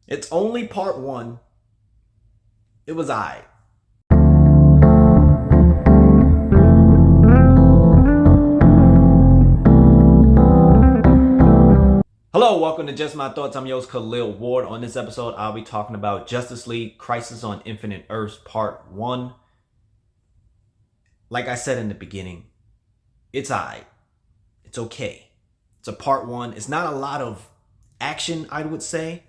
It's only part one. It was I. Hello, welcome to Just My Thoughts. I'm your host Khaleel Ward. On this episode, I'll be talking about Justice League Crisis on Infinite Earths Part 1. Like I said in the beginning, it's I. It's okay. It's a part 1. It's not a lot of action, I would say,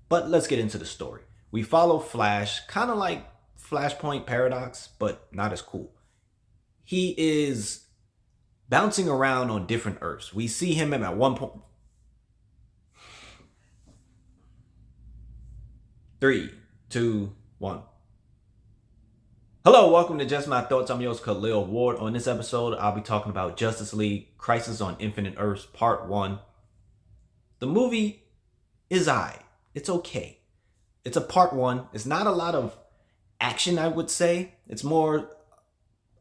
but let's get into the story. We follow Flash, kind of like Flashpoint Paradox, but not as cool. He is bouncing around on different Earths. We see him at one point. 3, 2, 1. Hello, welcome to Just My Thoughts. I'm your host Khaleel Ward. On this episode, I'll be talking about Justice League Crisis on Infinite Earths Part 1. The movie is It's okay. It's a part 1. It's not a lot of action, I would say. It's more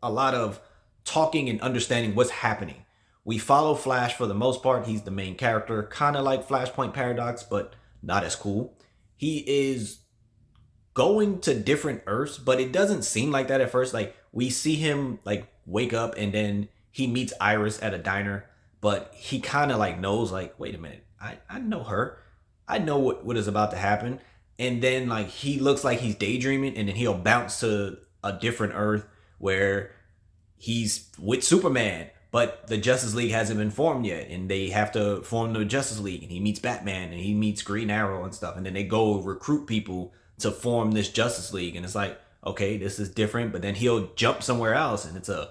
a lot of talking and understanding what's happening. We follow Flash for the most part. He's the main character, kind of like Flashpoint Paradox, but not as cool. He is going to different Earths, but it doesn't seem like that at first. Like, we see him like wake up and then he meets Iris at a diner, but he kind of like knows, like, wait a minute, I know her. I know what is about to happen. And then like he looks like he's daydreaming, and then he'll bounce to a different Earth where he's with Superman, but the Justice League hasn't been formed yet, and they have to form the Justice League, and he meets Batman and he meets Green Arrow and stuff, and then they go recruit people to form this Justice League. And it's like, okay, this is different, but then he'll jump somewhere else and it's a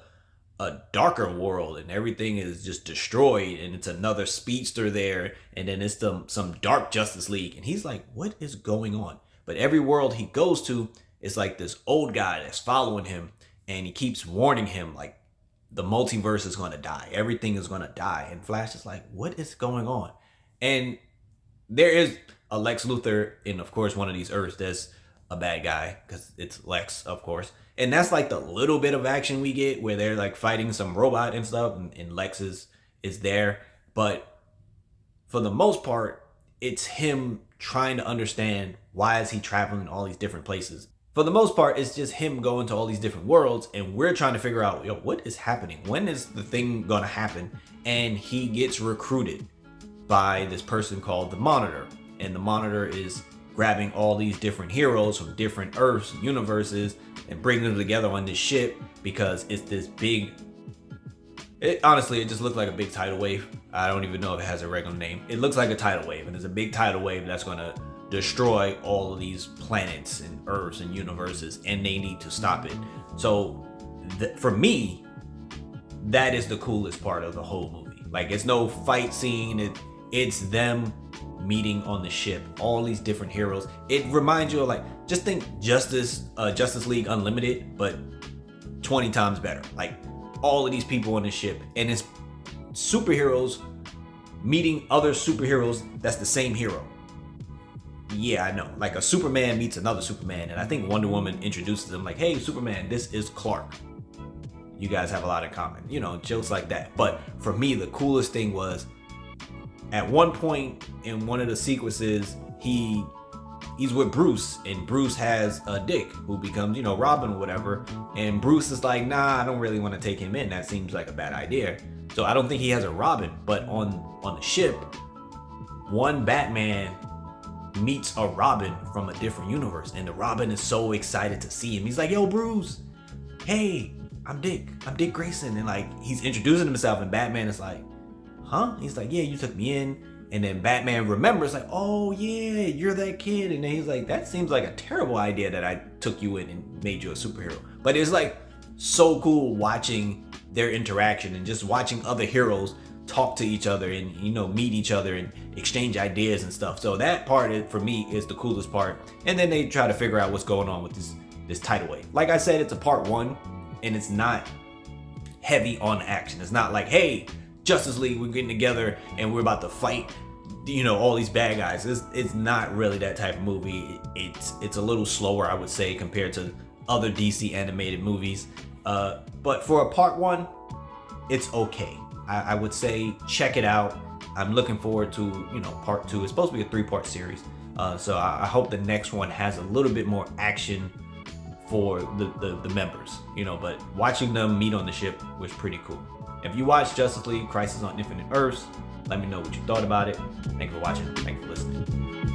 darker world and everything is just destroyed, and it's another speedster there, and then it's some dark Justice League, and he's like, what is going on? But every world he goes to is like this old guy that's following him, and he keeps warning him like the multiverse is going to die, everything is going to die. And Flash is like, what is going on? And there is a Lex Luthor in, of course, one of these Earths that's a bad guy, because it's Lex, of course. And that's like the little bit of action we get where they're like fighting some robot and stuff, and Lex is there. But for the most part, it's him trying to understand, why is he traveling all these different places. For the most part, it's just him going to all these different worlds, and we're trying to figure out, what is happening? When is the thing gonna happen? And he gets recruited by this person called the Monitor. And the Monitor is grabbing all these different heroes from different Earths, universes, and bringing them together on this ship, because it's this big... Honestly, it just looked like a big tidal wave. I don't even know if it has a regular name. It looks like a tidal wave, and it's a big tidal wave that's gonna destroy all of these planets and Earths and universes, and they need to stop it. So for me, that is the coolest part of the whole movie. Like, it's no fight scene, it's them meeting on the ship, all these different heroes. It reminds you of, like, just think Justice League Unlimited, but 20 times better. Like, all of these people on the ship, and it's superheroes meeting other superheroes that's the same hero. Yeah, I know. Like, a Superman meets another Superman, and I think Wonder Woman introduces them like, hey, Superman, this is Clark. You guys have a lot in common. Jokes like that. But for me, the coolest thing was, at one point in one of the sequences, he's with Bruce, and Bruce has a Dick who becomes, Robin or whatever. And Bruce is like, nah, I don't really want to take him in. That seems like a bad idea. So I don't think he has a Robin. But on the ship, one Batman meets a Robin from a different universe, and the Robin is so excited to see him. He's like, yo, Bruce, hey, I'm Dick Grayson. And like, he's introducing himself, and Batman is like, huh? He's like, yeah, you took me in. And then Batman remembers, like, oh yeah, you're that kid. And then he's like, that seems like a terrible idea that I took you in and made you a superhero. But it's like so cool watching their interaction, and just watching other heroes talk to each other and meet each other and exchange ideas and stuff. So that part for me is the coolest part. And then they try to figure out what's going on with this tidal wave. Like I said, it's a part 1, and it's not heavy on action. It's not like, hey, Justice League, we're getting together and we're about to fight all these bad guys. It's not really that type of movie. It's a little slower, I would say, compared to other DC animated movies. But for a part 1, it's okay. I would say check it out. I'm looking forward to, part 2. It's supposed to be a 3-part series, So I hope the next one has a little bit more action for the members, but watching them meet on the ship was pretty cool. If you watched Justice League Crisis on Infinite Earths, let me know what you thought about it. Thank you for watching. Thank you for listening.